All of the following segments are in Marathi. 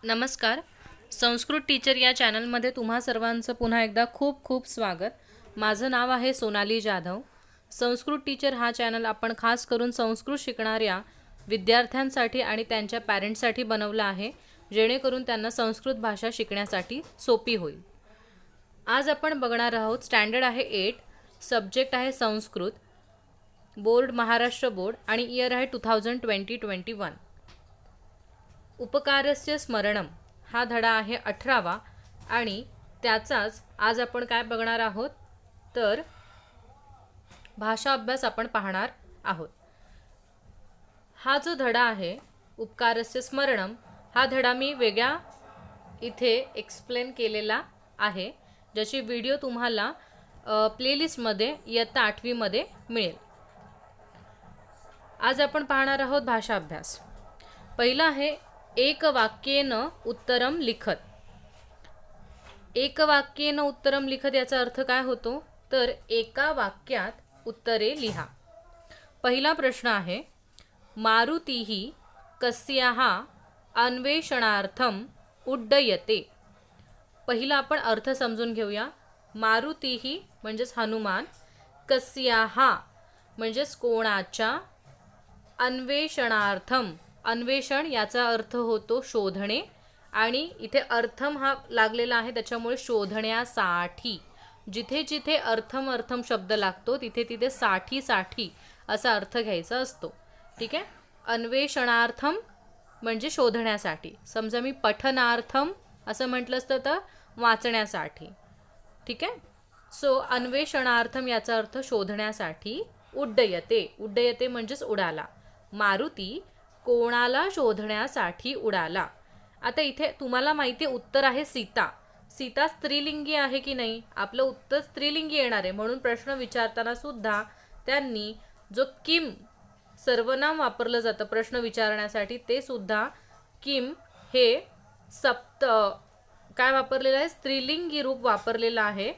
नमस्कार. संस्कृत टीचर या चॅनलमध्ये तुम्हा सर्वांचं पुन्हा एकदा खूप खूप स्वागत. माझं नाव आहे सोनाली जाधव. संस्कृत टीचर हा चॅनल आपण खास करून संस्कृत शिकणाऱ्या विद्यार्थ्यांसाठी आणि त्यांच्या पॅरेंट्ससाठी बनवला आहे, जेणेकरून त्यांना संस्कृत भाषा शिकण्यासाठी सोपी होईल. आज आपण बघणार आहोत स्टँडर्ड आहे 8, सब्जेक्ट आहे संस्कृत, बोर्ड महाराष्ट्र बोर्ड आणि इयर आहे 2020-21. उपकारस्य स्मरणम हा धडा आहे 18वा आणि त्याचाच आज आपण काय बघणार आहोत तर भाषा अभ्यास आपण पाहणार आहोत. हा जो धडा आहे उपकारस्य स्मरणम हा धडा मी वेगळ्या इथे एक्सप्लेन केलेला आहे, ज्याची व्हिडिओ तुम्हाला प्लेलिस्टमध्ये इयत्ता 8वी मध्ये मिळेल. आज आपण पाहणार आहोत भाषा अभ्यास. पहिला आहे एकवाक्येन उत्तरम लिखत. एकवाक्येन उत्तरम लिखत याचा अर्थ काय होतो तर एका वाक्यात उत्तरे लिहा. पहिला प्रश्न आहे मारुतीः कस्याः अन्वेषणार्थम उड्डयते. पहिला आपण अर्थ समजून घेऊया. मारुतीः म्हणजेच हनुमान, कस्याः म्हणजेच कोणाच्या, अन्वेषणार्थम अन्वेषण याचा अर्थ होतो शोधणे आणि इथे अर्थम हा लागलेला आहे त्याच्यामुळे शोधण्यासाठी. जिथे जिथे अर्थम अर्थम शब्द लागतो तिथे तिथे साठी साठी असा अर्थ घ्यायचा असतो. ठीक आहे. अन्वेषणार्थम म्हणजे शोधण्यासाठी. समजा मी पठनार्थम असं म्हटलं असतं तर वाचण्यासाठी. ठीक आहे. सो अन्वेषणार्थम याचा अर्थ शोधण्यासाठी. उड्डयते, उड्डयते म्हणजेच उडाला. मारुती कोणाला शोधण्यासाठी उडाला. आता इथे तुम्हाला माहिती आहे उत्तर आहे सीता. सीता स्त्रीलिंगी आहे की नाही. आपलं उत्तर स्त्रीलिंगी येणार आहे, म्हणून प्रश्न विचारताना सुद्धा त्यांनी जो किम सर्वनाम वापरलं जातं प्रश्न विचारण्यासाठी ते सुद्धा किम हे काय वापरलेलं आहे, स्त्रीलिंगी रूप वापरलेलं आहे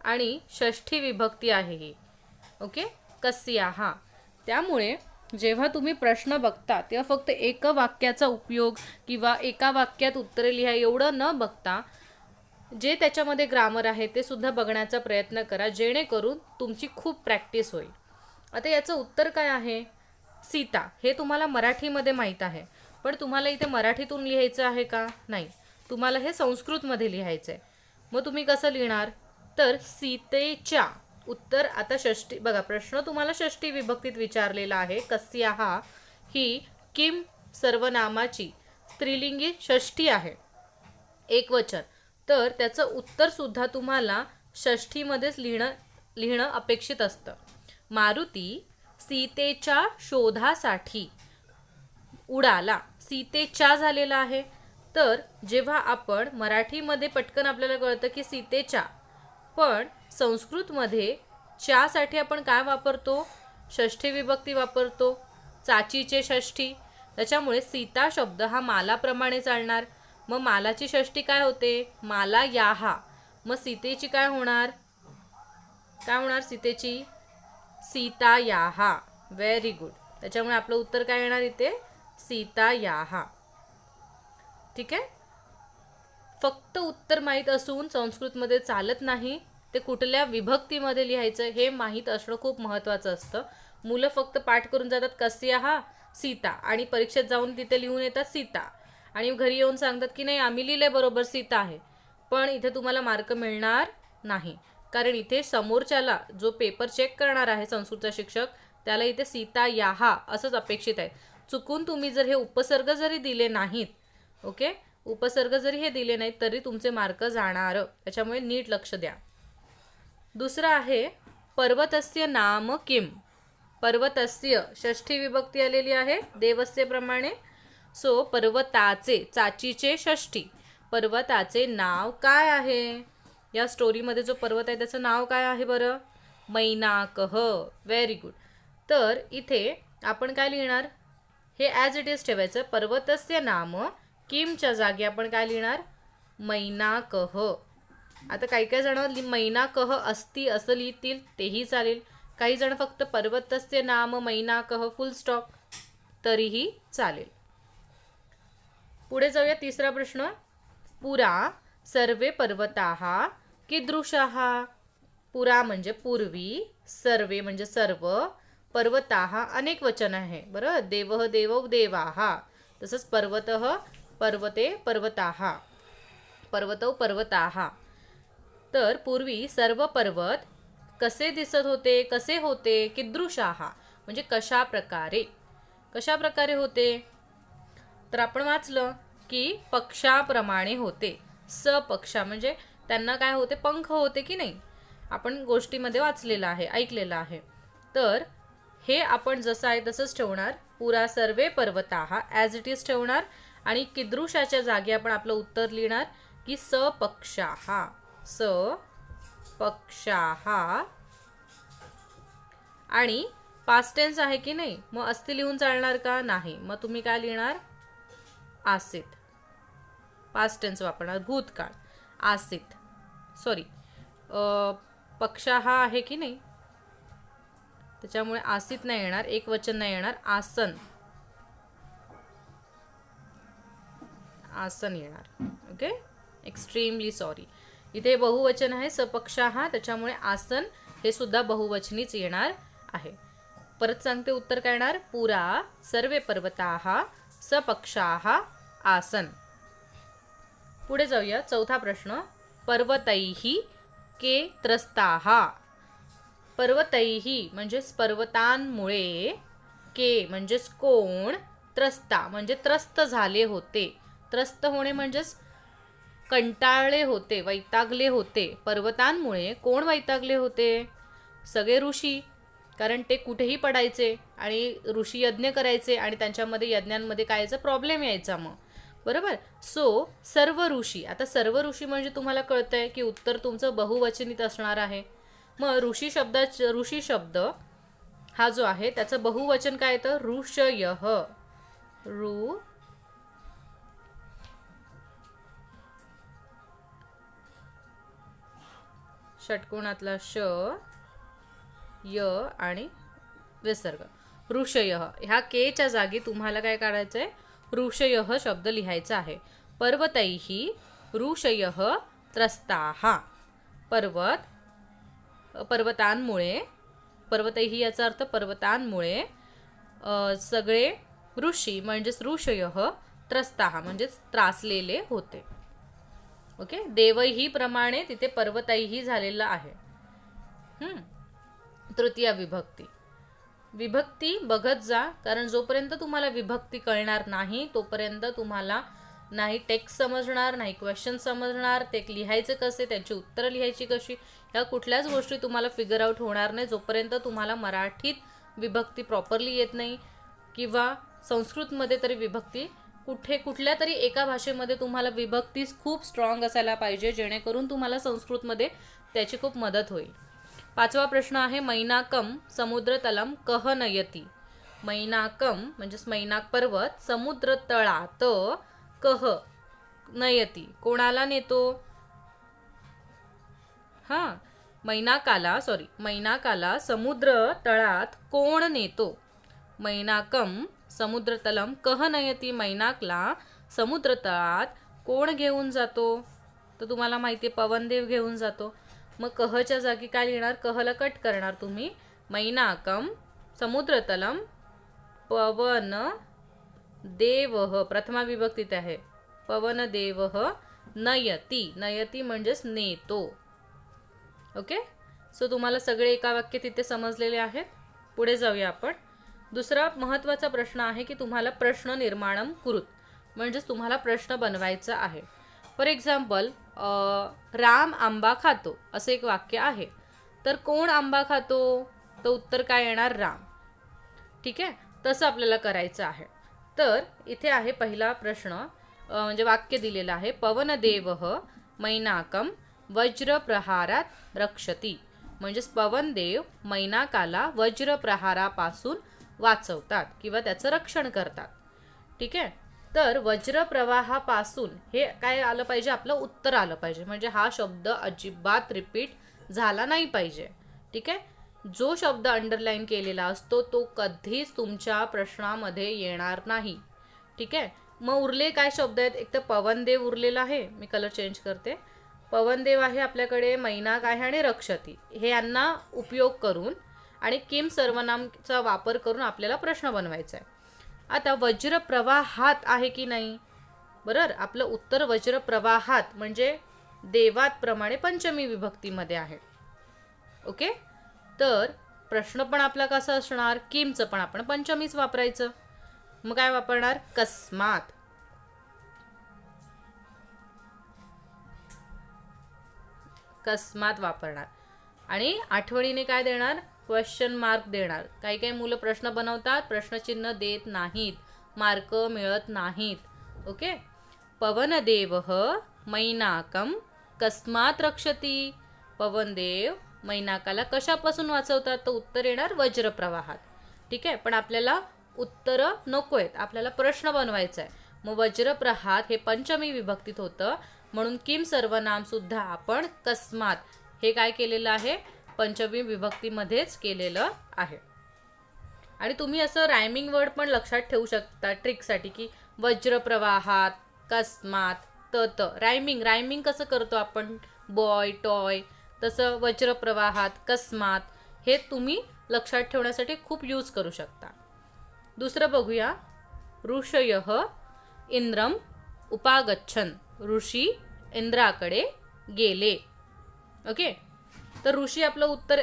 आणि षष्ठी विभक्ती आहे ही. ओके. कस्याः. त्यामुळे जेव्हा तुम्ही प्रश्न बघता तेव्हा फक्त एक वाक्याचा उपयोग किंवा एका वाक्यात उत्तरे लिहा एवढं न बघता जे त्याच्यामध्ये ग्रामर आहे ते सुद्धा बघण्याचा प्रयत्न करा, जेणेकरून तुमची खूप प्रॅक्टिस होईल. आता याचं उत्तर काय आहे सीता. हे तुम्हाला मराठीमध्ये माहीत आहे, पण तुम्हाला इथे मराठीतून लिहायचं आहे का नाही, तुम्हाला हे संस्कृतमध्ये लिहायचं आहे. मग तुम्ही कसं लिहिणार तर सीतेच्या उत्तर. आता षष्ठी बघा, प्रश्न तुम्हाला षष्ठी विभक्तीत विचारलेला आहे. कस्याः ही किम सर्वनामाची स्त्रीलिंगी षष्ठी आहे, एकवचन, तर त्याचं उत्तर सुद्धा तुम्हाला षष्ठीमध्येच लिहिणं अपेक्षित असतं. मारुती सीतेच्या शोधासाठी उडाला. सीतेच्या झालेला आहे, तर जेव्हा आपण मराठीमध्ये पटकन आपल्याला कळतं की सीतेच्या, पण संस्कृतमध्ये च्यासाठी आपण काय वापरतो, षष्ठी विभक्ती वापरतो, चाचीचे षष्ठी. त्याच्यामुळे सीता शब्द हा मालाप्रमाणे चालणार. मग मालाची षष्ठी काय होते, माला याहा. मग सीतेची काय होणार, काय होणार सीतेची, सीता याहा. Very good. त्याच्यामुळे आपलं उत्तर काय येणार इथे, सीता याहा. ठीक आहे. फक्त उत्तर माहीत असून संस्कृतमध्ये चालत नाही, ते कुठल्या विभक्तीमध्ये लिहायचं हे माहीत असणं खूप महत्त्वाचं असतं. मुलं फक्त पाठ करून जातात कस्याः सीता आणि परीक्षेत जाऊन तिथे लिहून येतात सीता आणि घरी येऊन सांगतात की नाही आम्ही लिहिले बरोबर सीता आहे, पण इथे तुम्हाला मार्क मिळणार नाही. कारण इथे समोरच्याला जो पेपर चेक करणार आहे संस्कृतचा शिक्षक, त्याला इथे सीता याहा असंच अपेक्षित आहे. चुकून तुम्ही जर हे उपसर्ग जरी दिले नाहीत, ओके, उपसर्ग जरी हे दिले नाहीत तरी तुमचे मार्क जाणार. त्याच्यामुळे नीट लक्ष द्या. दुसरं आहे पर्वतस्य नाम किम. पर्वतस्य षष्ठी विभक्ती आलेली आहे देवस्य प्रमाणे. सो पर्वताचे, चाचीचे षष्ठी. पर्वताचे नाव काय आहे, या स्टोरीमध्ये जो पर्वत आहे त्याचं नाव काय आहे बरं, मैनाकः. Very good. तर इथे आपण काय लिहिणार, हे ॲज इट इज ठेवायचं. पर्वतस्य नाम किमच्या जागी आपण काय लिहिणार, मैनाकः. आता काही काही जण मैनाकः अस्ति असं लिहितील तेही चालेल, काही जण फक्त पर्वतस्य नाम मैनाकः फुल स्टॉप तरीही चालेल. पुढे जाऊया. तिसरा प्रश्न. पुरा सर्वे पर्वताः कीदृशाः. पुरा म्हणजे पूर्वी, सर्वे म्हणजे सर्व, पर्वताः अनेक वचन आहे बरोबर. देवः देवौ देवाः. तसंच पर्वतः पर्वते पर्वताः, पर्वतौ पर्वताः. तर पूर्वी सर्व पर्वत कसे दिसत होते, कसे होते. कीदृशाः म्हणजे कशा प्रकारे, कशा प्रकारे होते. तर आपण वाचलं की पक्षाप्रमाणे होते. सपक्षा म्हणजे त्यांना काय होते, पंख होते की नाही. आपण गोष्टीमध्ये वाचलेलं आहे, ऐकलेलं आहे. तर हे आपण जसं आहे तसंच ठेवणार. पुरा सर्वे पर्वताः ॲज इट इज ठेवणार आणि कीदृशाच्या जागी आपण आपलं उत्तर लिहिणार की सपक्षाः. सपक्षाः. आणि पास्ट टेन्स आहे की नाही, मग अस्ति लिहून चालणार का, नाही. मग तुम्ही काय लिहिणार, आसित. पास्ट टेन्स वापरणार, भूतकाळ. आसित, सॉरी, पक्षा हा आहे की नाही, त्याच्यामुळे आसित नाही येणार, एक वचन नाही येणार, आसन, आसन येणार. Okay, extremely sorry. इथे बहुवचन आहे सपक्षाः, त्याच्यामुळे आसन हे सुद्धा बहुवचनीच येणार आहे. परत सांगते उत्तर काय येणार, पुरा सर्वे पर्वताः सपक्षाः आसन. पुढे जाऊया. चौथा प्रश्न. पर्वतैः के त्रस्ताः. पर्वतैः म्हणजेच पर्वतांमुळे, के म्हणजेच कोण, त्रस्ता म्हणजे त्रस्त झाले होते. त्रस्त होणे म्हणजेच कंटाळले होते, वैतागले होते. पर्वतांमुळे कोण वैतागले होते, सगळे ऋषी. कारण ते कुठेही पडायचे आणि ऋषी यज्ञ करायचे आणि त्यांच्यामध्ये यज्ञांमध्ये काय यायचा, प्रॉब्लेम यायचा मग बरोबर. सो सर्व ऋषी. आता सर्व ऋषी म्हणजे तुम्हाला कळतंय की उत्तर तुमचं बहुवचनीत असणार आहे. मग ऋषी शब्द हा जो आहे त्याचं बहुवचन काय येतं, ऋषयः. षटकोणातला श, य आणि विसर्ग, ऋषयः. ह्या केच्या जागी तुम्हाला काय काढायचं आहे, ऋषयः शब्द लिहायचा आहे. पर्वतैः ऋषयः त्रस्ताः. पर्वतांमुळे, पर्वतैः याचा अर्थ पर्वतांमुळे सगळे ऋषी म्हणजेच ऋषयः त्रस्ताः म्हणजेच त्रासलेले होते. ओके, देवैः प्रमाणे तिथे पर्वतैः झालेलं आहे. तृतीय विभक्ती. विभक्ती बघत जा, कारण जोपर्यंत तुम्हाला विभक्ती कळणार नाही तोपर्यंत तुम्हाला नाही टेक्स्ट समजणार, नाही क्वेश्चन समजणार, ते लिहायचे कसे, त्यांची उत्तरं लिहायची कशी, ह्या कुठल्याच गोष्टी तुम्हाला फिगर आउट होणार नाही जोपर्यंत तुम्हाला मराठीत विभक्ती प्रॉपरली येत नाही. किंवा संस्कृतमध्ये तरी विभक्ती कुठल्या तरी एका भाषेमध्ये तुम्हाला विभक्ती खूप स्ट्रॉंग असायला पाहिजे, जेणेकरून तुम्हाला संस्कृतमध्ये त्याची खूप मदत होईल. पाचवा प्रश्न आहे. मैनाकम समुद्रतलम कह नयती. मैनाकम म्हणजेच मैनाक पर्वत समुद्र तळात कह नयती कोणाला नेतो. मैनाकाला समुद्र तळात कोण नेतो. मैनाकम समुद्रतलम कह नयती. मैनाकला समुद्र तळात कोण घेऊन जातो. तर तुम्हाला माहिती आहे पवनदेव घेऊन जातो. मग कहच्या जागी काय लिहिणार, कहला कट करणार तुम्ही. मैनाकम समुद्रतलम पवन देवः, प्रथमा विभक्तीत आहे, पवन देवः नयती. नयती म्हणजेच नेतो. ओके, सो तुम्हाला सगळे एका वाक्य तिथे समजलेले आहेत. पुढे जाऊया आपण. दुसरा महत्त्वाचा प्रश्न आहे की तुम्हाला प्रश्न निर्माणम कुरुत, म्हणजेच तुम्हाला प्रश्न बनवायचा आहे. फॉर एक्झाम्पल, राम आंबा खातो असं एक वाक्य आहे. तर कोण आंबा खातो, तर उत्तर काय येणार, राम. ठीक आहे, तसं आपल्याला करायचं आहे. तर इथे आहे पहिला प्रश्न, म्हणजे वाक्य दिलेलं आहे. पवनदेवः मैनाकम वज्रप्रहारात रक्षती. म्हणजेच पवनदेव मैनाकाला वज्रप्रहारापासून वाचवतात किंवा त्याचं रक्षण करतात. ठीक आहे, तर वज्रप्रवाहापासून हे काय आलं पाहिजे, आपलं उत्तर आलं पाहिजे. म्हणजे हा शब्द अजिबात रिपीट झाला नाही पाहिजे. ठीक आहे, जो शब्द अंडरलाईन केलेला असतो तो कधीच तुमच्या प्रश्नामध्ये येणार नाही. ठीक आहे, मग उरले काय शब्द आहेत? एक तर पवनदेव उरलेला आहे, मी कलर चेंज करते. पवनदेव आहे आपल्याकडे, मैनाक आहे आणि रक्षती. हे यांना उपयोग करून आणि किम सर्वनामचा वापर करून आपल्याला प्रश्न बनवायचा आहे. आता वज्रप्रवाहात आहे की नाही? बरोबर, आपलं उत्तर वज्रप्रवाहात म्हणजे देवात प्रमाणे पंचमी विभक्तीमध्ये आहे. ओके, तर प्रश्न पण आपला कसा असणार? किमचं पण आपण पंचमीच वापरायचं. मग काय वापरणार? कस्मात. कस्मात वापरणार. आणि आठवणीने काय देणार? क्वेश्चन मार्क देणार. काही काही मुलं प्रश्न बनवतात, प्रश्नचिन्ह देत नाहीत, मार्क मिळत नाहीत. ओके, पवनदेवः मैनाकम कस्मात रक्षती. पवनदेव मैनाकाला कशापासून वाचवतात? तर उत्तर येणार वज्रप्रवाहात. ठीक आहे, पण आपल्याला उत्तरं नको आहेत, आपल्याला प्रश्न बनवायचा आहे. मग वज्रप्रहात हे पंचमी विभक्तीत होतं, म्हणून किम सर्वनाम सुद्धा आपण कस्मात हे काय केलेलं आहे? पंचमी विभक्तीमध्येच केलेलं आहे. आणि तुम्ही असं रायमिंग वर्ड पण लक्षात ठेवू शकता ट्रिकसाठी, की वज्रप्रवाहात, कस्मात, त रायमिंग कसं करतो आपण? बॉय, टॉय, तसं वज्रप्रवाहात, कस्मात हे तुम्ही लक्षात ठेवण्यासाठी खूप यूज करू शकता. दुसरं बघूया. ऋषयः इंद्रम उपागच्छन्. ऋषी इंद्राकडे गेले. ओके, तर ऋषी आपलं उत्तर,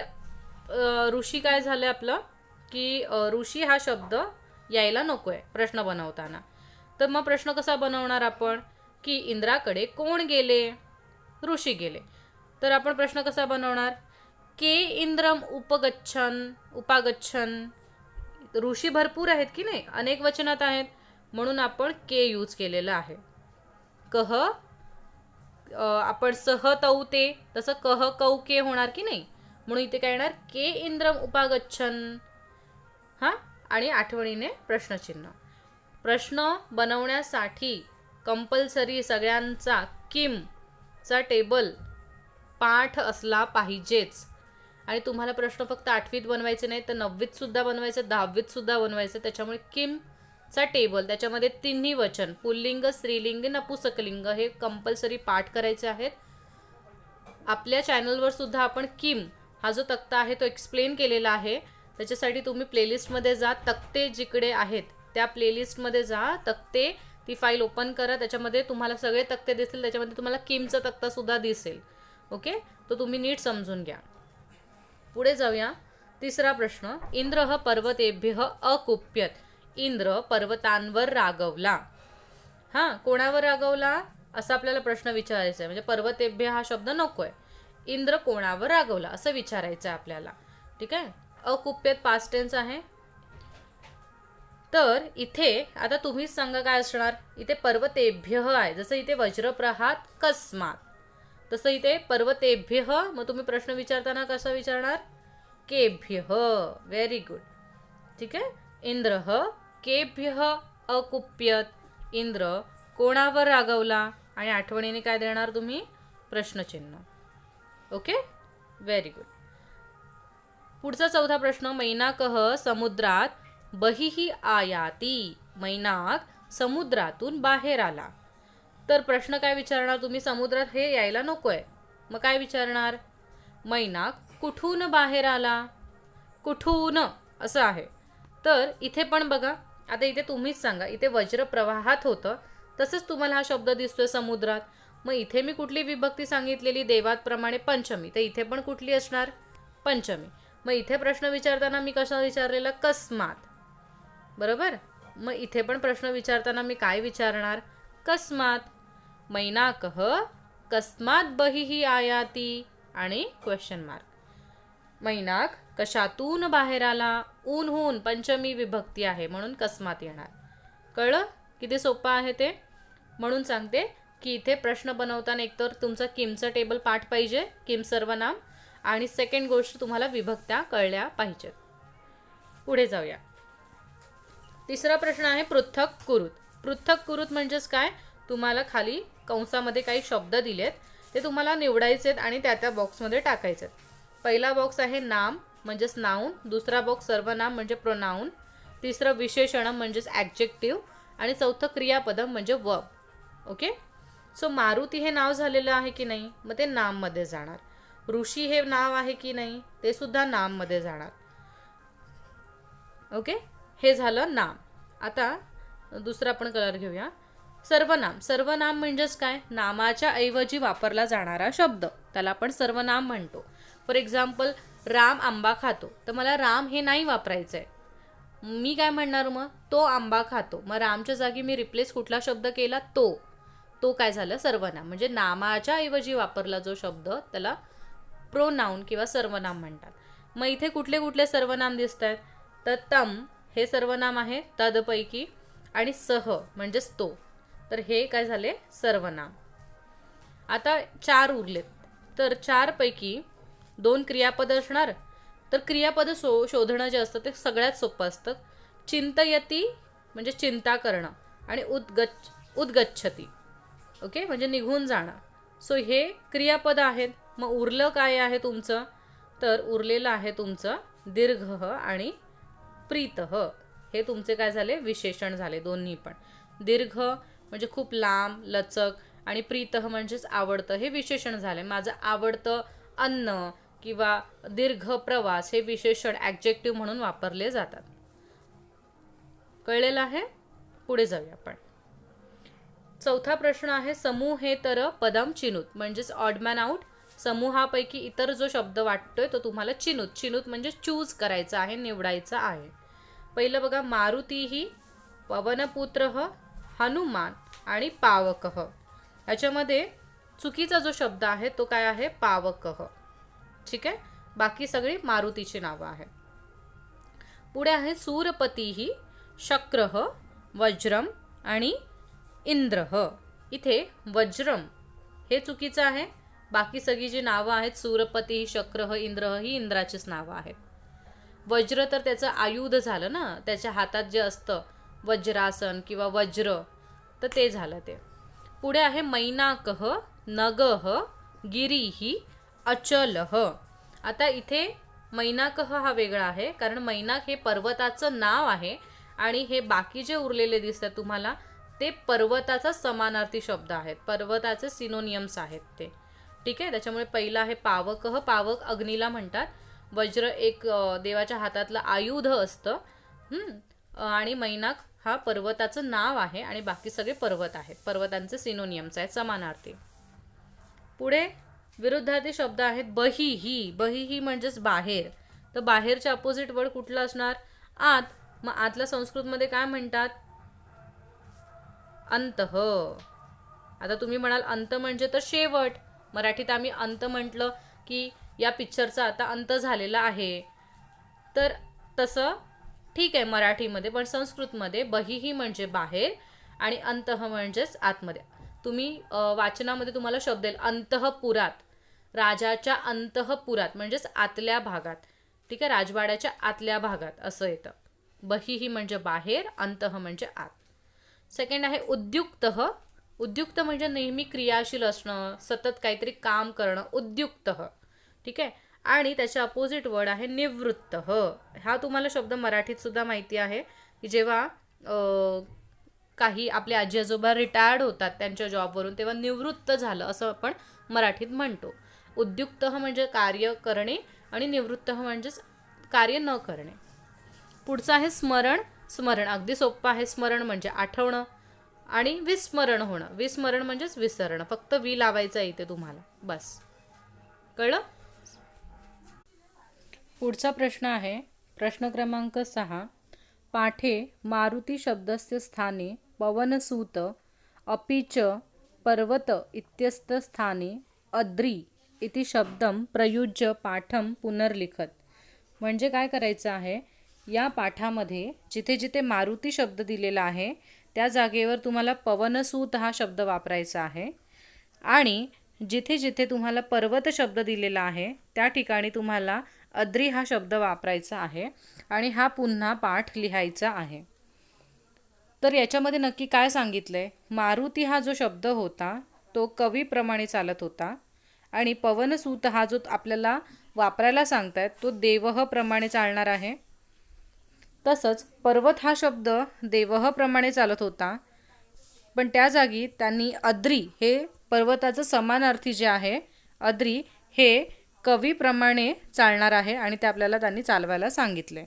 ऋषी काय झालं आपलं, की ऋषी हा शब्द यायला नको आहे प्रश्न बनवताना. तर मग प्रश्न कसा बनवणार आपण? की इंद्राकडे कोण गेले? ऋषी गेले. तर आपण प्रश्न कसा बनवणार? के इंद्रम उपागच्छन्. ऋषी भरपूर आहेत की नाही, अनेक वचनात आहेत, म्हणून आपण के यूज केलेलं आहे. कह आपण सह तौ ते, तसं कह कौ के होणार की नाही, म्हणून इथे काय येणार? के इंद्रम उपागच्छन्. हां, आणि आठवणीने प्रश्नचिन्ह. प्रश्न बनवण्यासाठी कंपल्सरी सगळ्यांचा किमचा टेबल पाठ असला पाहिजेच. आणि तुम्हाला प्रश्न फक्त 8वीत बनवायचे नाही, तर 9वीत सुद्धा बनवायचे, 10वीत सुद्धा बनवायचे. त्याच्यामुळे किमचा टेबल, त्याच्यामध्ये तिन्ही वचन पुल्लिंग, स्त्रीलिंग, नपुसकलिंग हे कंपल्सरी पाठ करायचे आहेत. आपल्या चॅनलवर सुद्धा आपण किम हा जो तक्ता आहे तो एक्सप्लेन केलेला आहे. त्याच्यासाठी तुम्ही प्लेलिस्टमध्ये जा, तक्ते जिकडे आहेत त्या प्लेलिस्टमध्ये जा, तक्ते ती फाईल ओपन करा, त्याच्यामध्ये तुम्हाला सगळे तक्ते दिसतील, त्याच्यामध्ये तुम्हाला किमचा तक्तासुद्धा दिसेल. ओके, तो तुम्ही नीट समजून घ्या. पुढे जाऊया. तिसरा प्रश्न. इंद्रः पर्वतेभ्यः अकुप्यत. इंद्र पर्वतांवर रागवला. हां, कोणावर रागवला असा आपल्याला प्रश्न विचारायचा आहे. म्हणजे पर्वतेभ्य हा शब्द नको आहे, इंद्र कोणावर रागवला असं विचारायचं आहे आपल्याला. ठीक आहे, अकुप्यत पास्ट टेन्स आहे. तर इथे आता तुम्हीच सांगा काय असणार. इथे पर्वतेभ्य आहे, जसं इथे वज्रप्रहात कस्मात, तसं इथे पर्वतेभ्यः. मग तुम्ही प्रश्न विचारताना कसा विचारणार? केभ्यः. Very good. ठीक आहे, इंद्रः केभ्यः अकुप्यत. इंद्र कोणावर रागवला, आणि आठवणीने काय देणार तुम्ही? प्रश्नचिन्ह. Okay, very good. पुढचा चौथा प्रश्न. मैनाकः समुद्रात बहिः आयाती. मैनाक समुद्रातून बाहेर आला. तर प्रश्न काय विचारणार तुम्ही? समुद्रात हे यायला नको आहे, मग काय विचारणार? मैनाक कुठून बाहेर आला? कुठून असं आहे. तर इथे पण बघा, आता इथे तुम्हीच सांगा. इथे वज्रप्रवाहात होतं, तसंच तुम्हाला हा शब्द दिसतोय समुद्रात. मग इथे मी कुठली विभक्ती सांगितलेली? देवात प्रमाणे पंचमी. तर इथे पण कुठली असणार? पंचमी. मग इथे प्रश्न विचारताना मी कसा विचारलेला? कस्मात. बरोबर. मग इथे पण प्रश्न विचारताना मी काय विचारणार? कस्मात. मैनाकः कस्मात बहिः आयाती आणि क्वेश्चन मार्क. मैनाक कशातून बाहेर आला? ऊनहून पंचमी विभक्ती आहे, म्हणून कस्मात येणार. कळलं किती सोपं आहे ते? म्हणून सांगते की इथे प्रश्न बनवताना एकतर तुमचा किमचा टेबल पाठ पाहिजे, किम सर्वनाम, आणि सेकंड गोष्ट तुम्हाला विभक्त्या कळल्या पाहिजेत. पुढे जाऊया. तिसरा प्रश्न आहे पृथक कुरुत. पृथक कुरुत म्हणजेच काय? तुम्हाला खाली कंसामध्ये काही शब्द दिलेत, ते तुम्हाला निवडायचेत आणि त्या बॉक्समध्ये टाकायचेत. पहिला बॉक्स आहे नाम म्हणजेच नाऊन, दुसरा बॉक्स सर्वनाम म्हणजे प्रोनाऊन, तिसरं विशेषण म्हणजेच ॲडजेक्टिव्ह, आणि चौथं क्रियापदम म्हणजे वर्ब. ओके. सो मारुती हे नाव झालेलं आहे की नाही, मग ते नाममध्ये जाणार. ऋषी हे नाव आहे की नाही, ते सुद्धा नाममध्ये जाणार. ओके, हे झालं नाम. आता दुसरा आपण कलर घेऊया, सर्वनाम. सर्वनाम म्हणजेच काय, नामाच्या ऐवजी वापरला जाणारा शब्द, त्याला आपण सर्वनाम म्हणतो. फॉर एक्झाम्पल, राम आंबा खातो, तर मला राम हे नाही वापरायचं आहे. मी काय म्हणणार मग, तो आंबा खातो. मग रामच्या जागी मी रिप्लेस कुठला शब्द केला, तो. तो काय झालं, सर्वनाम. म्हणजे नामाच्या ऐवजी वापरला जो शब्द त्याला प्रोनाउन किंवा सर्वनाम म्हणतात. मग इथे कुठले कुठले सर्वनाम दिसत आहेत, तर तम हे सर्वनाम आहे तदपैकी, आणि सह म्हणजेच तो, तर हे काय झाले, सर्वनाम. आता 4 उरलेत, तर 4 पैकी 2 क्रियापद असणार. तर क्रियापद शोधणं जे असतं ते सगळ्यात सोपं असतं. चिंतयती म्हणजे चिंता करणं, आणि उद्गच्छती ओके म्हणजे निघून जाणं. सो हे क्रियापद आहेत. मग उरलं काय आहे तुमचं, तर उरलेलं आहे तुमचं दीर्घ आणि प्रीतः. हे तुमचे काय झाले, विशेषण झाले दोन्ही पण. दीर्घ म्हणजे खूप लांब लचक, आणि प्रीतः म्हणजेच आवडतं, हे विशेषण झाले. माझं आवडतं अन्न किंवा दीर्घ प्रवास हे विशेषण ॲडजेक्टिव्ह म्हणून वापरले जातात. कळलेलं आहे. पुढे जाऊया आपण. चौथा प्रश्न आहे, समूहेतर पदम चिनुत, म्हणजेच ऑडमॅन आउट. समूहापैकी इतर जो शब्द वाटतोय तो तुम्हाला चिनुत. चिनुत म्हणजे चूज करायचं आहे, निवडायचं आहे. पहिलं बघा, मारुतीही, पवनपुत्र, हनुमान आणि पावकः. याच्यामध्ये चुकीचा जो शब्द आहे तो काय आहे, पावकः. ठीक आहे, बाकी सगळी मारुतीची नावं आहेत. पुढे आहे, सूरपतीही, शक्रः, वज्रम आणि इंद्रः. इथे वज्रम हे चुकीचं आहे. बाकी सगळी जी नावं आहेत, सूरपती, शक्रः, इंद्रः, ही इंद्राचीच नावं आहेत. वज्र तर त्याचं आयुध झालं ना, त्याच्या हातात जे असतं वज्रासन किंवा वज्र, तर ते झालं ते. पुढे आहे, मैनाकः, नगः, गिरीही, अचलः. आता इथे मैनाकः हा वेगळा आहे, कारण मैनाक हे पर्वताचं नाव आहे, आणि हे बाकी जे उरलेले दिसतात तुम्हाला ते पर्वताचा समानार्थी शब्द आहेत, पर्वताचे सिनोनियम्स आहेत ते. ठीक आहे, त्याच्यामुळे पहिला आहे पावकः. पावक अग्नीला म्हणतात. वज्र एक देवाच्या हातातलं आयुध असतं, आणि मैनाक हा पर्वताचं नाव आहे, आणि बाकी सगळे पर्वत आहेत, पर्वतांचे सिनोनियम्स आहेत, समानार्थी. पुढे विरुद्धार्थी शब्द आहेत, बहिही. बहिही म्हणजेच बाहेर. तर बाहेरच्या अपोजिट वर्ड कुठलं असणार, आत. मग आतला संस्कृतमध्ये काय म्हणतात, अंतः. आता तुम्ही म्हणाल अंत म्हणजे तर शेवट. मराठीत आम्ही अंत म्हटलं की या पिक्चरचा आता अंत झालेला आहे, तर तसं ठीक आहे मराठीमध्ये, पण संस्कृतमध्ये बहिही म्हणजे बाहेर आणि अंतः म्हणजेच आतमध्ये. तुम्ही वाचनामध्ये तुम्हाला शब्द येईल अंतःपुरात, राजाच्या अंतःपुरात म्हणजेच आतल्या भागात. ठीक आहे, राजवाड्याच्या आतल्या भागात असं येतं. बहिही म्हणजे बाहेर, अंतः म्हणजे आत. सेकंड आहे उद्युक्तः. उद्युक्त म्हणजे नेहमी क्रियाशील असणं, सतत काहीतरी काम करणं, उद्युक्तः. ठीक आहे, आणि त्याच्या अपोजिट वर्ड आहे निवृत्तः. हा तुम्हाला शब्द मराठीत सुद्धा माहिती आहे की जेव्हा काही आपले आजी आजोबा रिटायर्ड होतात त्यांच्या जॉबवरून, तेव्हा निवृत्त झालं असं आपण मराठीत म्हणतो. उद्युक्तः म्हणजे कार्य करणे, आणि निवृत्तः म्हणजेच कार्य न करणे. पुढचं आहे स्मरण. स्मरण अगदी सोपं आहे. स्मरण म्हणजे आठवणं, आणि विस्मरण होणं. विस्मरण म्हणजेच विसरणं. फक्त वी लावायचं इथे तुम्हाला, बस. कळलं. पुढचा प्रश्न आहे प्रश्न क्रमांक 6. पाठे मारुती शब्दस्य स्थाने पवनसूत अपि च पर्वत इत्यस्त स्थाने अद्री इति शब्दम प्रयुज्य पाठम पुनर्लिखत. म्हणजे काय करायचं आहे, या पाठामध्ये जिथे जिथे मारुती शब्द दिलेला आहे त्या जागेवर तुम्हाला पवनसूत हा शब्द वापरायचा आहे, आणि जिथे जिथे तुम्हाला पर्वत शब्द दिलेला आहे त्या ठिकाणी तुम्हाला अद्री हा शब्द वापरायचा आहे, आणि हा पुन्हा पाठ लिहायचा आहे. तर याच्यामध्ये नक्की काय सांगितलं आहे, मारुती हा जो शब्द होता तो कवीप्रमाणे चालत होता, आणि पवनसूत हा जो आपल्याला वापरायला सांगतायत तो देवह प्रमाणे चालणार आहे. तसंच पर्वत हा शब्द देवह प्रमाणे चालत होता, पण त्या जागी त्यांनी अद्री हे पर्वताचं समानार्थी जे आहे अद्री हे कवीप्रमाणे चालणार आहे आणि ते आपल्याला त्यांनी चालवायला सांगितले.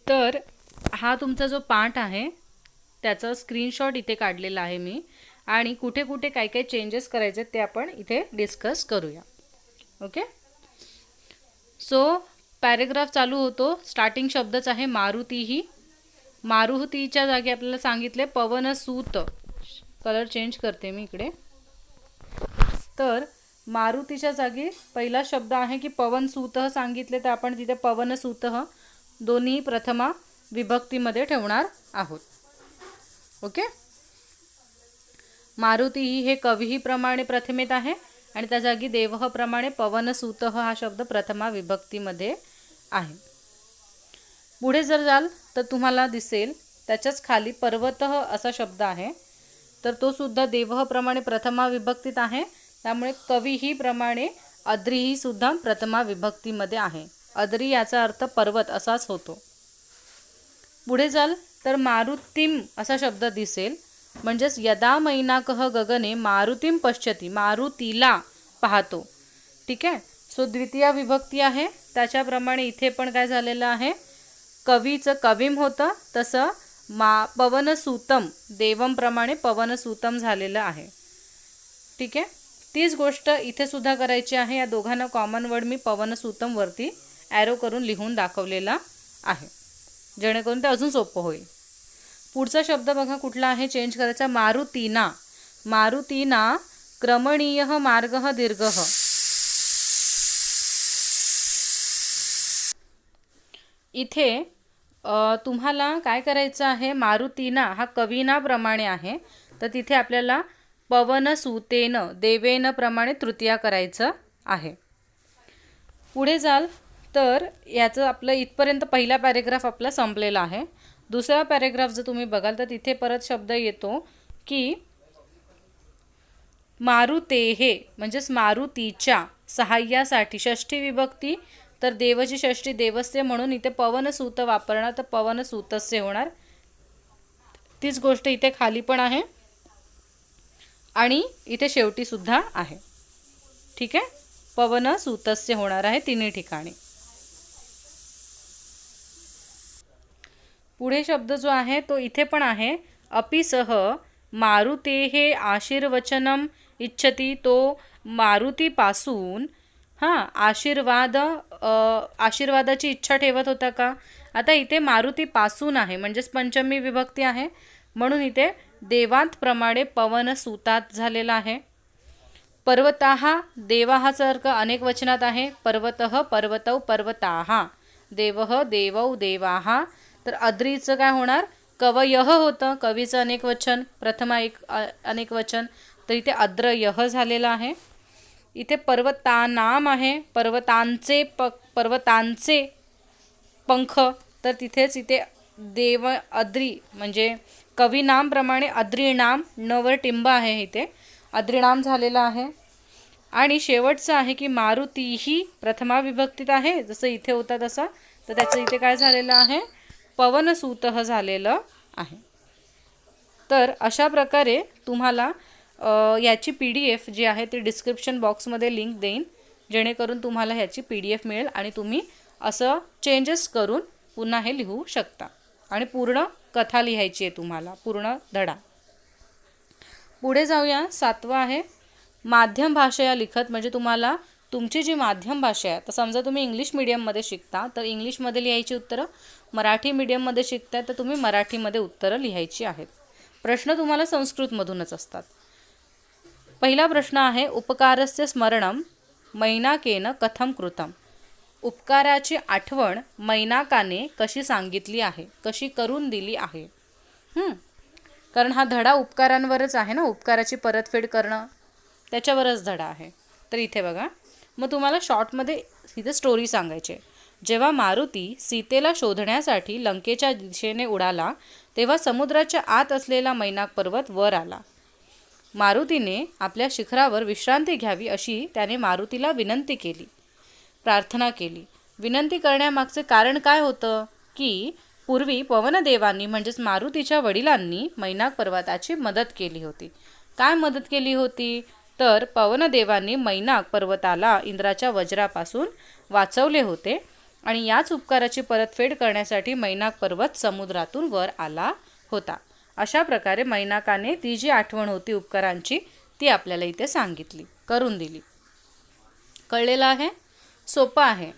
तर हा तुमचा जो पाठ आहे त्याचा स्क्रीनशॉट इथे काढलेला आहे मी, आणि कुठे कुठे काय काय चेंजेस करायचे ते आपण इथे डिस्कस करूया. ओके. सो पॅरेग्राफ चालू होतो. स्टार्टिंग शब्दच आहे मारुतीही. मारुतीच्या जागी आपल्याला सांगितले पवनसूत. कलर चेंज करते मी इकडे. तर मारुतीच्या जागी पहिला शब्द आहे की पवनसूत सांगितले, तर आपण तिथे पवनसूत दोन्ही प्रथमा विभक्तीमध्ये ठेवणार आहोत. ओके. मारुतीही हे कवीही प्रमाणे प्रथमेत आहे आणि त्या जागी देवह प्रमाणे पवनसूत हा शब्द प्रथमा विभक्तीमध्ये आहे. पुढे जर जाल तर तुम्हाला दिसेल त्याच्याच खाली पर्वतः असा शब्द आहे, तर तो सुद्धा देवह प्रमाणे प्रथमा विभक्तीत आहे. त्यामुळे कवीही प्रमाणे अद्रीही सुद्धा प्रथमा विभक्तीमध्ये आहे. अद्री याचा अर्थ पर्वत असाच होतो. पुढे जाल तर मारुतीम असा शब्द दिसेल, म्हणजेच यदा मैनाकः गगने मारुतीम पश्यति, मारुतीला पाहतो. ठीक आहे. सो द्वितीय विभक्ती आहे, त्याच्याप्रमाणे इथे पण काय झालेलं आहे, कवीचं कवीम होतं तसं पवनसूतम देवम प्रमाणे पवनसूतम झालेलं आहे. ठीक आहे. तीच गोष्ट इथे सुद्धा करायची आहे. या दोघांना कॉमन वर्ड मी पवनसूतम वरती ॲरो करून लिहून दाखवलेला आहे, जेणेकरून ते अजून सोपं होईल. पुढचा शब्द बघा कुठला आहे चेंज करायचा, मारुतीना. मारुतीना क्रमणीय मार्गः दीर्घः. इथे तुम्हाला काय करायचं आहे, मारुतीना हा कवीना प्रमाणे आहे, तर तिथे आपल्याला पवनसूतेन देवेन प्रमाणे तृतीया करायचं आहे. पुढे जाल तर याचं आपलं इथपर्यंत पहिला पॅरेग्राफ आपला संपलेला आहे. दुसरा पॅरेग्राफ जर तुम्ही बघाल तर तिथे परत शब्द येतो की मारुतेहे म्हणजेच मारुतीच्या सहाय्यासाठी, षष्ठी विभक्ती तर देवची षष्ठी देवस्य म्हणून इथे पवनसूत वापरणार, तर पवनसूतस्य होणार. तीच गोष्ट इथे खाली पण आहे आणि इथे शेवटी सुद्धा आहे. ठीक आहे. पवनसूतस्य होणार आहे तिन्ही ठिकाणी. पुढे शब्द जो आहे तो इथे पण आहे, अपिसह मारुतेहे आशीर्वचनम इच्छती. तो मारुतीपासून आशीर्वादाची इच्छा ठेवत होता का. आता इथे मारुतीपासून आहे म्हणजेच पंचमी विभक्ती आहे, म्हणून इथे देवांत प्रमाणे पवनसूतात झालेला आहे. पर्वताः देवाहाचा अर्थ अनेक वचनात आहे. पर्वतः पर्वतौ पर्वताः, देवः देवौ देवाः. तर अद्रीचं काय होणार, कवयः होतं, कवीचं अनेक वचन, प्रथमा एक अनेक वचन, तर इथे अद्रयः झालेला आहे. इथे पर्वतानाम आहे, पर्वतांचे पंख, तर तिथेच इथे देव अद्री म्हणजे कवीनाम प्रमाणे अद्रीनाम नवर टिंब आहे, इथे अद्रीनाम झालेला आहे. आणि शेवटचं आहे की मारुतीही प्रथमा विभक्तीत आहे जसं इथे होता तसा, तर त्याचं इथे काय झालेलं आहे, पवनसूतः झालेलं आहे. तर अशा प्रकारे तुम्हाला याची PDF जी आहे ती डिस्क्रिप्शन बॉक्समध्ये लिंक देईन, जेणेकरून तुम्हाला ह्याची PDF मिळेल आणि तुम्ही असं चेंजेस करून पुन्हा हे लिहू शकता. आणि पूर्ण कथा लिहायची आहे तुम्हाला, पूर्ण धडा. पुढे जाऊया. 7वं आहे माध्यम भाषा लिखत. म्हणजे तुम्हाला तुमची जी माध्यम भाषा आहे, तर समजा तुम्ही इंग्लिश मीडियममध्ये शिकता तर इंग्लिशमध्ये लिहायची उत्तरं, मराठी मीडियममध्ये शिकताय तर तुम्ही मराठीमध्ये उत्तरं लिहायची आहेत. प्रश्न तुम्हाला संस्कृतमधूनच असतात. पहिला प्रश्न आहे, उपकारस्य स्मरणं मैनाकेन कथं कृतं. उपकाराची आठवण मैनाकाने कशी सांगितली आहे, कशी करून दिली आहे. कारण हा धडा उपकारांवरच आहे ना, उपकाराची परतफेड करणं त्याच्यावरच धडा आहे. तर इथे बघा, मग तुम्हाला शॉर्टमध्ये इथे स्टोरी सांगायची आहे. जेव्हा मारुती सीतेला शोधण्यासाठी लंकेच्या दिशेने उडाला तेव्हा समुद्राच्या आत असलेला मैनाक पर्वत वर आला. मारुतीने आपल्या शिखरावर विश्रांती घ्यावी अशी त्याने मारुतीला विनंती केली. प्रार्थना केली. विनंती करण्यामागचे कारण काय होतं की पूर्वी पवनदेवांनी म्हणजेच मारुतीच्या वडिलांनी मैनाक पर्वताची मदत केली होती. काय मदत केली होती तर पवनदेवांनी मैनाक पर्वताला इंद्राच्या वज्रापासून वाचवले होते आणि याच उपकाराची परतफेड करण्यासाठी मैनाक पर्वत समुद्रातून वर आला होता. अशा प्रकारे मैनाकाने ती जी आठवण होती उपकारांची ती आपल्याला इथे सांगितली, करून दिली. कळलेलं आहे? सोपं आहे.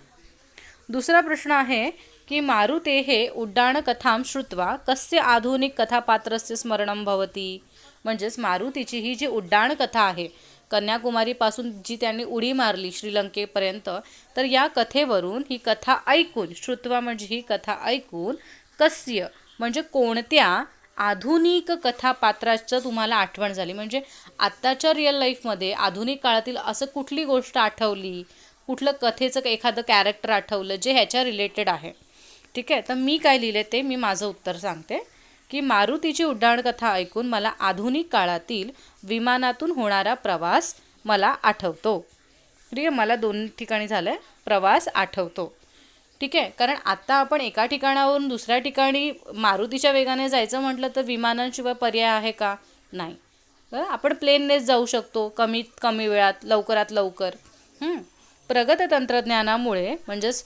दुसरा प्रश्न आहे की मारुते हे उड्डाणकथां श्रुत्वा कस्य आधुनिक कथापात्रस्य स्मरणं भवति. म्हणजेच मारुतीची ही जी उड्डाणकथा आहे, कन्याकुमारीपासून जी त्यांनी उडी मारली श्रीलंकेपर्यंत, तर या कथेवरून ही कथा ऐकून, श्रुत्वा म्हणजे ही कथा ऐकून, कस्य म्हणजे कोणत्या आधुनिक कथापात्राचं तुम्हाला आठवण झाली. म्हणजे आत्ताच्या रिअल लाईफमध्ये आधुनिक काळातील असं कुठली गोष्ट आठवली, कुठलं कथेचं एखादं कॅरेक्टर आठवलं जे ह्याच्या रिलेटेड आहे. ठीक आहे, तर मी काय लिहिले ते मी माझं उत्तर सांगते की मारुतीची उड्डाणकथा ऐकून मला आधुनिक काळातील विमानातून होणारा प्रवास मला आठवतो. ठीक आहे, मला 2 ठिकाणी झालं आहे प्रवास आठवतो. ठीक आहे, कारण आत्ता आपण एका ठिकाणावरून दुसऱ्या ठिकाणी मारुतीच्या वेगाने जायचं म्हटलं तर विमानांशिवाय पर्याय आहे का? नाही. बरं, आपण प्लेननेच जाऊ शकतो कमीत कमी वेळात, लवकरात लवकर. प्रगत तंत्रज्ञानामुळे म्हणजेच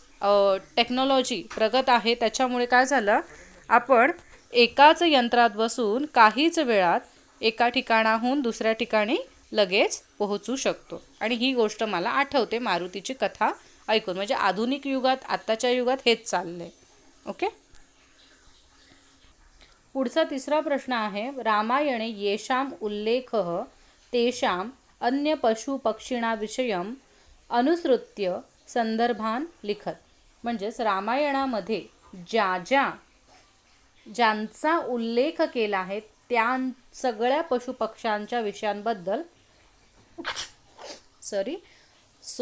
टेक्नॉलॉजी प्रगत आहे, त्याच्यामुळे काय झालं, आपण एकाच यंत्रात बसून काहीच वेळात एका ठिकाणाहून दुसऱ्या ठिकाणी लगेच पोहोचू शकतो. आणि ही गोष्ट मला आठवते मारुतीची कथा ऐकून. म्हणजे आधुनिक युगात, आत्ताच्या युगात हेच चाललंय. ओके. पुढचा तिसरा प्रश्न आहे, रामायणे येषाम उल्लेखः तेषाम अन्य पशु पक्षिणा विषयम अनुसृत्य संदर्भान लिखत. म्हणजेच रामायणामध्ये ज्यांचा उल्लेख केला आहे त्या सगळ्या पशुपक्ष्यांच्या विषयांबद्दल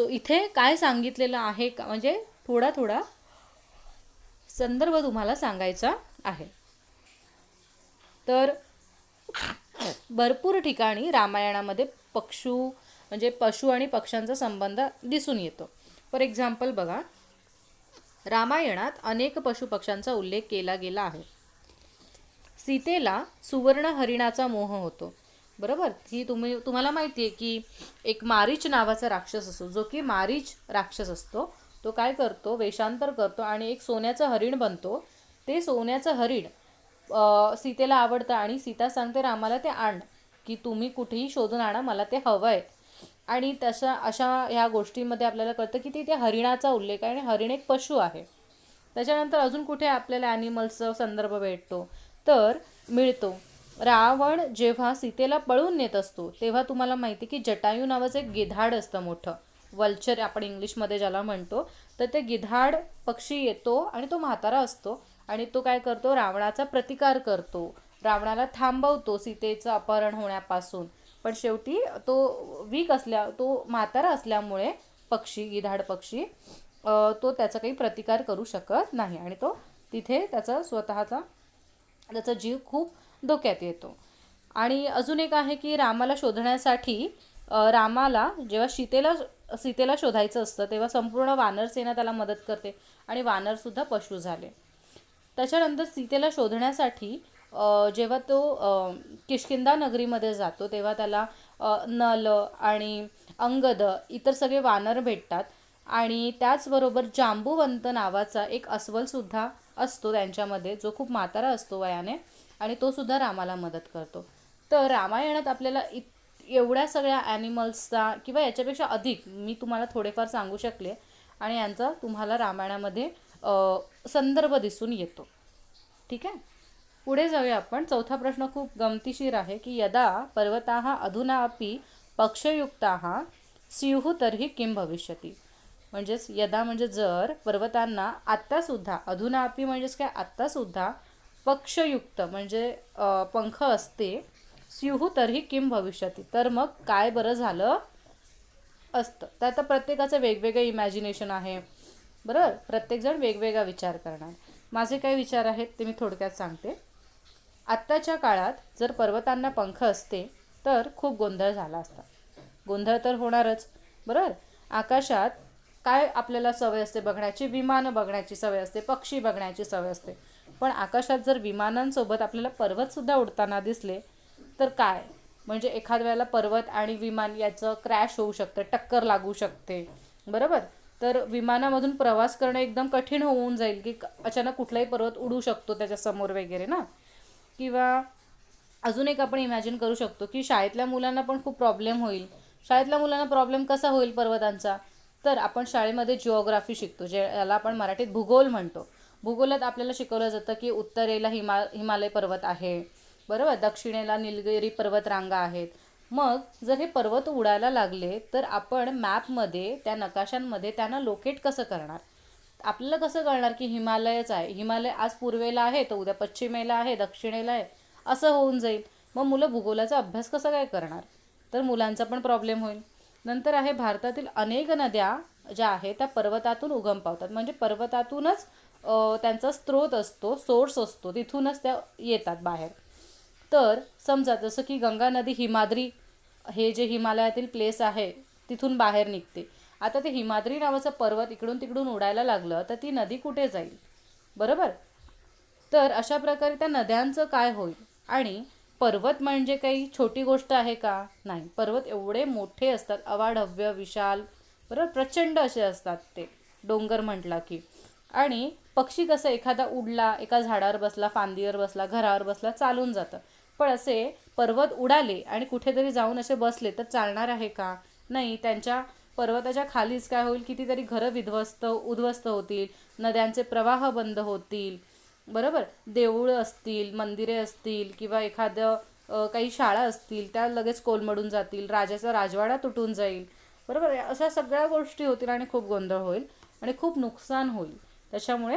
इथे काय सांगितलेलं आहे का, म्हणजे थोडा थोडा संदर्भ तुम्हाला सांगायचा आहे. तर भरपूर ठिकाणी रामायणामध्ये म्हणजे पशु आणि पक्ष्यांचा संबंध दिसून येतो. फॉर एक्झाम्पल बघा, रामायणात अनेक पशुपक्ष्यांचा उल्लेख केला गेला आहे. सीतेला सुवर्ण हरिणाचा मोह होतो. बरोबर, ही तुम्हाला माहिती आहे की एक मारीच नावाचा राक्षस असतो, जो की मारीच राक्षस असतो. तो काय करतो, वेषांतर करतो आणि एक सोन्याचं हरिण बनतो. ते सोन्याचं हरिण सीतेला आवडतं आणि सीता सांगते रामाला ते आण, की तुम्ही कुठेही शोधून आणा, मला ते हवं आहे. आणि अशा ह्या गोष्टींमध्ये आपल्याला कळतं की ते हरिणाचा उल्लेख आहे आणि हरिण एक पशु आहे. त्याच्यानंतर अजून कुठे आपल्याला ॲनिमल्सचा संदर्भ मिळतो. रावण जेव्हा सीतेला पळून नेत असतो तेव्हा तुम्हाला माहिती की जटायू नावाचं एक गिधाड असतं, मोठं वल्चर आपण इंग्लिशमध्ये ज्याला म्हणतो. तर ते गिधाड पक्षी येतो आणि तो म्हातारा असतो आणि तो काय करतो, रावणाचा प्रतिकार करतो, रावणाला थांबवतो सीतेचं अपहरण होण्यापासून. पण शेवटी तो म्हातारा असल्यामुळे गिधाड पक्षी तो त्याचा काही प्रतिकार करू शकत नाही आणि तो तिथे त्याचा जीव खूप धोक्यात येतो. आणि अजून एक आहे की रामाला शोधण्यासाठी रामाला जेव्हा सीतेला शोधायचं असतं तेव्हा संपूर्ण वानरसेना त्याला मदत करते आणि वानरसुद्धा पशु झाले. त्याच्यानंतर सीतेला शोधण्यासाठी जेव्हा तो किष्किंधा नगरीमध्ये जातो तेव्हा त्याला नल आणि अंगद इतर सगळे वानर भेटतात आणि त्याचबरोबर जांबुवंत नावाचा एक अस्वलसुद्धा असतो त्यांच्यामध्ये, जो खूप म्हातारा असतो वयाने आणि तो सुद्धा रामाला मदत करतो. तर रामायणात आपल्याला एवढ्या सगळ्या ॲनिमल्सचा किंवा याच्यापेक्षा अधिक मी तुम्हाला थोडेफार सांगू शकले आणि यांचा तुम्हाला रामायणामध्ये संदर्भ दिसून येतो. ठीक आहे, पुढे जाऊया आपण. चौथा प्रश्न खूप गमतीशीर आहे की यदा पर्वताः अधुना अपि पक्षयुक्ताः स्युः तर्हि किं भविष्यति. म्हणजेच यदा म्हणजे जर पर्वतांना आत्तासुद्धा, अधुना अपि म्हणजेच काय आत्तासुद्धा, पक्षयुक्त म्हणजे पंख असते, स्युः तर्हि किं भविष्यति तर मग काय बरं झालं असतं. तर आता प्रत्येकाचं वेगवेगळं इमॅजिनेशन आहे, बरोबर, प्रत्येकजण वेगवेगळा विचार करणार. माझे काय विचार आहेत ते मी थोडक्यात सांगते. आत्ताच्या काळात जर पर्वतांना पंख असते तर खूप गोंधळ झाला असता. गोंधळ तर होणारच, बरोबर. आकाशात काय आपल्याला सवय असते बघण्याची? विमानं बघण्याची सवय असते, पक्षी बघण्याची सवय असते. पण आकाशात जर विमानांसोबत आपल्याला पर्वतसुद्धा उडताना दिसले तर काय? म्हणजे एखाद्या वेळेला पर्वत आणि विमान याचं क्रॅश होऊ शकतं, टक्कर लागू शकते, बरोबर? तर विमानामधून प्रवास करणं एकदम कठीण होऊन जाईल, की अचानक कुठलाही पर्वत उडू शकतो त्याच्यासमोर वगैरे ना. किंवा अजून एक आपण इमॅजिन करू शकतो की शाळेतल्या मुलांना पण खूप प्रॉब्लेम होईल. शाळेतल्या मुलांना प्रॉब्लेम कसा होईल पर्वतांचा? तर आपण शाळेमध्ये जिओग्राफी शिकतो, ज्याला आपण मराठीत भूगोल म्हणतो. भूगोलात आपल्याला शिकवलं जातं की उत्तरेला हिमालय पर्वत आहे, बरोबर, दक्षिणेला निलगिरी पर्वतरांगा आहेत. मग जर हे पर्वत उडायला लागले तर आपण मॅपमध्ये त्या नकाशांमध्ये त्यांना लोकेट कसं करणार? आपल्याला कसं कळणार की हिमालयच आहे? हिमालय आज पूर्वेला आहे तर उद्या पश्चिमेला आहे, दक्षिणेला आहे, असं होऊन जाईल. मग मुलं भूगोलाचा अभ्यास कसा काय करणार? तर मुलांचा पण प्रॉब्लेम होईल. नंतर आहे भारतातील अनेक नद्या ज्या आहेत त्या पर्वतातून उगम पावतात, म्हणजे पर्वतातूनच त्यांचा स्रोत असतो, सोर्स असतो, तिथूनच त्या येतात बाहेर. तर समजा जसं की गंगा नदी हिमाद्री हे जे हिमालयातील प्लेस आहे तिथून बाहेर निघते. आता ते हिमाद्री नावाचं पर्वत इकडून तिकडून उडायला लागलं तर ती नदी कुठे जाईल, बरोबर? तर अशा प्रकारे त्या नद्यांचं काय होईल? आणि पर्वत म्हणजे काही छोटी गोष्ट आहे का? नाही, पर्वत एवढे मोठे असतात, अवाढव्य विशाल, बरोबर, प्रचंड असे असतात ते डोंगर म्हटला की. आणि पक्षी कसं एखादा उडला, एका झाडावर बसला, फांदीवर बसला, घरावर बसला, चालून जातं. पण असे पर्वत उडाले आणि कुठेतरी जाऊन असे बसले तर चालणार आहे का? नाही. त्यांच्या पर्वताच्या खालीच काय होईल? कितीतरी घरं उद्ध्वस्त होतील, नद्यांचे प्रवाह बंद होतील, बरोबर, देऊळं असतील, मंदिरे असतील किंवा एखादं काही शाळा असतील त्या लगेच कोलमडून जातील, राजाचा राजवाडा तुटून जाईल, बरोबर. अशा सगळ्या गोष्टी होतील आणि खूप गोंधळ होईल आणि खूप नुकसान होईल. त्याच्यामुळे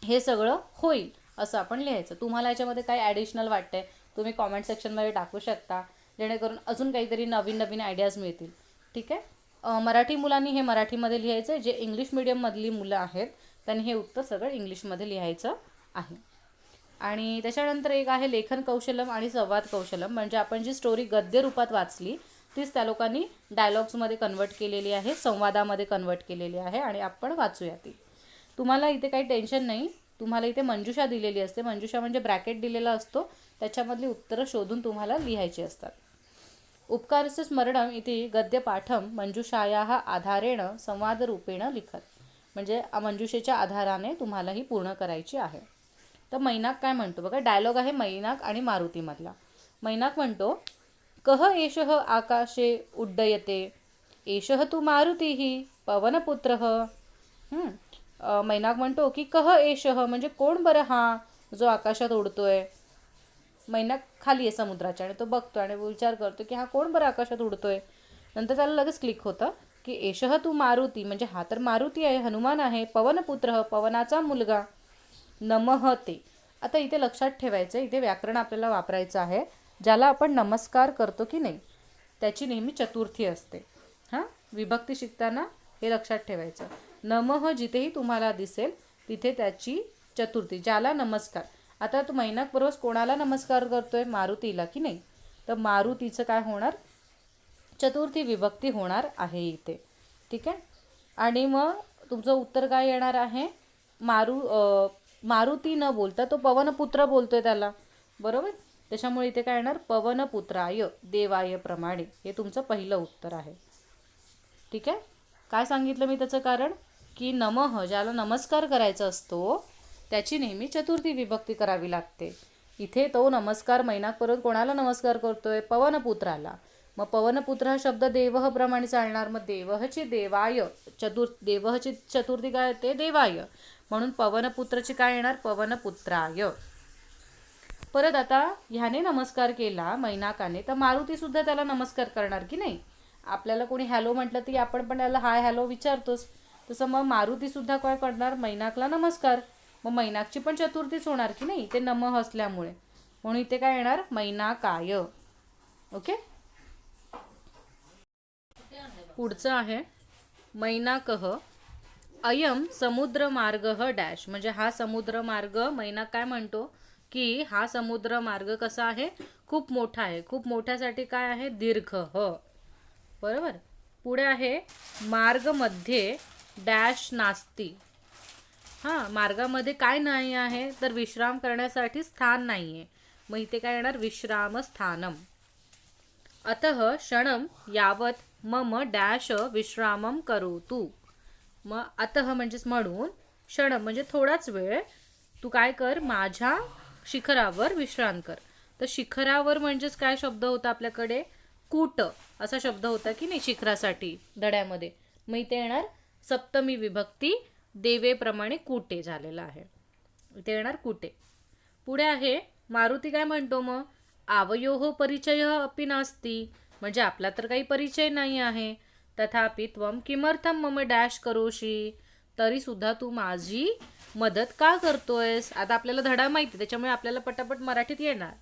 हे सगळं होईल असं आपण लिहायचं. तुम्हाला याच्यामध्ये काय ॲडिशनल वाटतंय तुम्ही कॉमेंट सेक्शनमध्ये टाकू शकता, जेणेकरून अजून काहीतरी नवीन नवीन आयडियाज मिळतील. ठीक आहे. मराठी मुलांनी हे मराठीमध्ये लिहायचं. जे इंग्लिश मिडियममधली मुलं आहेत त्यांनी हे उत्तर सगळं इंग्लिशमध्ये लिहायचं आहे. आणि त्याच्यानंतर एक आहे लेखन कौशलम आणि संवाद कौशलम. म्हणजे आपण जी स्टोरी गद्य रूपात वाचली तीच त्या लोकांनी डायलॉग्समध्ये कन्वर्ट केलेली आहे, संवादामध्ये कन्वर्ट केलेली आहे आणि आपण वाचूया ती. तुम्हाला इथे काही टेन्शन नाही. तुम्हाला इथे मंजुषा दिलेली असते. मंजुषा म्हणजे ब्रॅकेट दिलेला असतो, त्याच्यामधली उत्तरं शोधून तुम्हाला लिहायची असतात. उपकारस्य स्मरणम इथे गद्यपाठम मंजुषायाः आधारेण संवादरूपेण लिखत. म्हणजे मंजुषेच्या आधाराने तुम्हाला ही पूर्ण करायची आहे. तर मैनाक काय म्हणतो बघा. डायलॉग आहे मैनाक आणि मारुतीमधला. मैनाक म्हणतो, कह एषः आकाशे उड्डयते, एषः तु मारुतीः पवनपुत्रः. मैनाक म्हणतो की कह एषः म्हणजे कोण बरं हा जो आकाशात उडतोय. मैनाक खाली आहे समुद्राच्या आणि तो बघतो आणि विचार करतो की हा कोण बरं आकाशात उडतोय. नंतर त्याला लगेच क्लिक होतं की एषः तु मारुती म्हणजे हा तर मारुती आहे, हनुमान आहे, पवनपुत्र पवनाचा मुलगा, नमः ते. आता इथे लक्षात ठेवायचं, इथे व्याकरण आपल्याला वापरायचं आहे. ज्याला आपण नमस्कार करतो की नाही त्याची नेहमी चतुर्थी असते. विभक्ती शिकताना हे लक्षात ठेवायचं. नमः जिथेही तुम्हाला दिसेल तिथे त्याची चतुर्थी, ज्याला नमस्कार. आता तो मैनाक बरोबर कोणाला नमस्कार करतोय? मारुतीला की नाही. तर मारुतीचं काय होणार? चतुर्थी विभक्ती होणार आहे इथे. ठीक आहे. आणि मग तुमचं उत्तर काय येणार आहे? मारुती न बोलता तो पवनपुत्र बोलतोय त्याला, बरोबर. त्याच्यामुळे इथे काय येणार? पवनपुत्राय देवाय प्रमाणे. हे तुमचं पहिलं उत्तर आहे. ठीक आहे. काय सांगितलं मी त्याचं कारण? की नमः ज्याला नमस्कार करायचा असतो त्याची नेहमी चतुर्थी विभक्ती करावी लागते. इथे तो नमस्कार मैनाक परत कोणाला नमस्कार करतोय? पवनपुत्राला. मग पवनपुत्र हा शब्द देवह प्रमाणे चालणार. मग देवहची देवाय देवहची चतुर्थी काय येते? देवाय. म्हणून पवनपुत्रची काय येणार? पवनपुत्राय. परत आता ह्याने नमस्कार केला मैनाकाने तर मारुती सुद्धा त्याला नमस्कार करणार की नाही. आपल्याला कोणी हॅलो म्हटलं तरी आपण पण त्याला हाय हॅलो विचारतोच. तसं मग मारुती सुद्धा काय करणार? मैनाकला नमस्कार. मग मैनाकची पण चतुर्थीच होणार की नाही, ते नमः असल्यामुळे. म्हणून इथे काय येणार? मैनाकाय. ओके. पुढचं आहे मैनाकः अयम समुद्रमार्गः डॅश. म्हणजे हा समुद्रमार्ग, मैनाक काय म्हणतो की हा समुद्रमार्ग कसा आहे? खूप मोठा आहे. खूप मोठ्यासाठी काय आहे? दीर्घ ह, बरोबर. पुढे आहे मार्गमध्ये डॅश नास्ती. हां, मार्गामध्ये काय नाही आहे तर विश्राम करण्यासाठी स्थान नाही आहे. मग इथे काय येणार? विश्रामस्थानम. अतः क्षणम यावत मम डॅश विश्रामम करोतु. मग अतः म्हणजेच म्हणून, क्षणम म्हणजे थोडाच वेळ तू काय कर, माझ्या शिखरावर विश्राम कर. तर शिखरावर म्हणजेच काय शब्द होता आपल्याकडे? कूट असा शब्द होता की नाही शिखरासाठी धड्यामध्ये. मग इथे येणार सप्तमी विभक्ती देवेप्रमाणे कुटे झालेला आहे. इथे येणार कुटे. पुढे आहे मारुती काय म्हणतो मग? आवयोः परिचय अपि नास्ति. म्हणजे आपला तर काही परिचय नाही आहे. तथापि त्वं किमर्थं मम डॅश करोषि. तरी सुद्धा तू माझी मदत का करतोयस? आता आपल्याला धडा माहिती त्याच्यामुळे आपल्याला पटापट मराठीत येणार.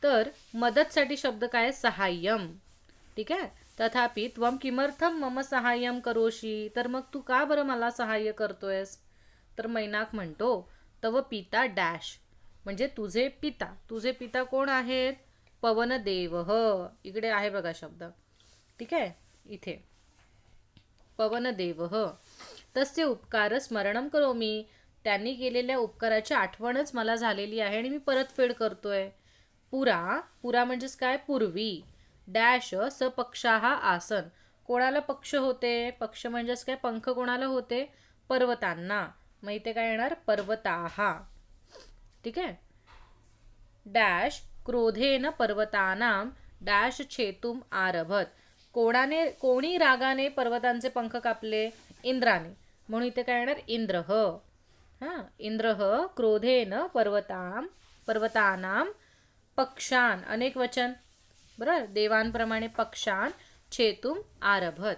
तर मदतसाठी शब्द काय? सहाय्यम. ठीक आहे. तथापि त्वं किमर्थं मम सहाय्यम करोषि. तर मग तू का बरं मला सहाय्य करतोयस? तर मैनाक म्हणतो तव पिता डॅश. म्हणजे तुझे पिता. तुझे पिता कोण आहेत? पवनदेवः. इकडे आहे बघा शब्द. ठीक आहे. इथे पवनदेवः तस्य उपकार स्मरणं करोमि. त्यांनी केलेल्या उपकाराची आठवणच मला झालेली आहे आणि मी परतफेड करतोय. पुरा. पुरा म्हणजेच काय? पूर्वी. डॅश सपक्षाः आसन. कोणाला पक्ष होते? पक्ष म्हणजेच काय? पंख कोणाला होते? पर्वतांना. मग इथे काय येणार? पर्वताः. ठीक आहे. डॅश क्रोधेन पर्वतानां डॅश छेतुम आरभत. कोणी रागाने पर्वतांचे पंख कापले? इंद्राने. म्हणून इथे काय येणार? इंद्रः. हां, इंद्रः क्रोधेन पर्वतानां पक्षान. अनेक वचन बरोबर. देवांप्रमाणे पक्षान छेतुम आरभत.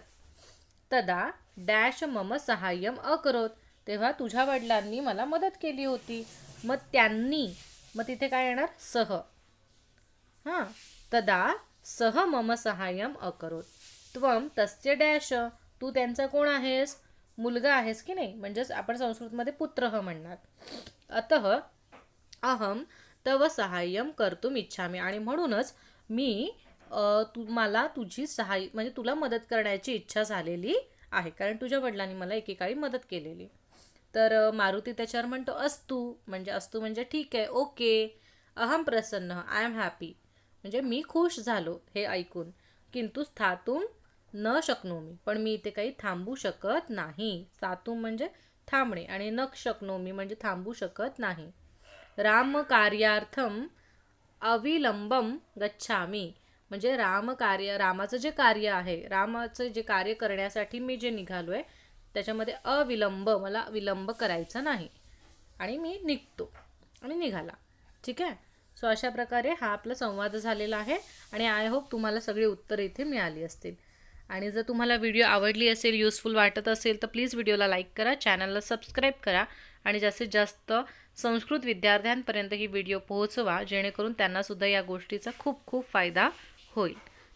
तदा डॅश मम सहाय्यम अकरोत. तेव्हा तुझ्या वडिलांनी मला मदत केली होती. मग त्यांनी. मग तिथे काय येणार? सह. हां, तदा सह मम सहाय्यम अकरोत. त्वं तस्य डॅश. तू त्यांचा कोण आहेस? मुलगा आहेस की नाही. म्हणजेच आपण संस्कृतमध्ये पुत्रः म्हणणार. अतः अहम तव सहाय्यम कर्तुम इच्छामि. आणि म्हणूनच मी मला तुझी सहाय्य म्हणजे तुला मदत करण्याची इच्छा झालेली आहे. कारण तुझ्या वडिलांनी मला एकेकाळी मदत केलेली. तर मारुती त्याच्यावर म्हणतो अस्तु. म्हणजे अस्तु म्हणजे ठीक आहे, ओके. अहम प्रसन्न. I am happy. म्हणजे मी खुश झालो हे ऐकून. किंतु स्थातुम न शक्नोमी. पण मी इथे काही थांबू शकत नाही. स्थातुम म्हणजे थांबणे आणि न शक्नोमी म्हणजे थांबू शकत नाही. राम कार्यार्थम अविलंबम गच्छामी. म्हणजे रामाचं जे कार्य आहे, रामाचं जे कार्य करण्यासाठी मी जे निघालोय त्याच्यामध्ये अविलंब, मला विलंब करायचा नाही आणि मी निघतो आणि निघाला. ठीक आहे. सो अशा प्रकारे हा आपला संवाद झालेला आहे आणि आय होप तुम्हाला सगळी उत्तरं इथे मिळाली असतील. आणि जर तुम्हाला व्हिडिओ आवडली असेल, युजफुल वाटत असेल तर प्लीज व्हिडिओला लाईक करा, चॅनलला सबस्क्राईब करा आणि जास्तीत जास्त संस्कृत विद्यार्थ्यांपर्यंत ही व्हिडिओ पोहोचवा, जेणेकरून त्यांनासुद्धा या गोष्टीचा खूप खूप फायदा होईल.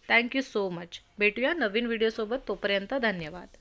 Thank you so much. भेटूया नवीन व्हिडिओसोबत. तोपर्यंत धन्यवाद.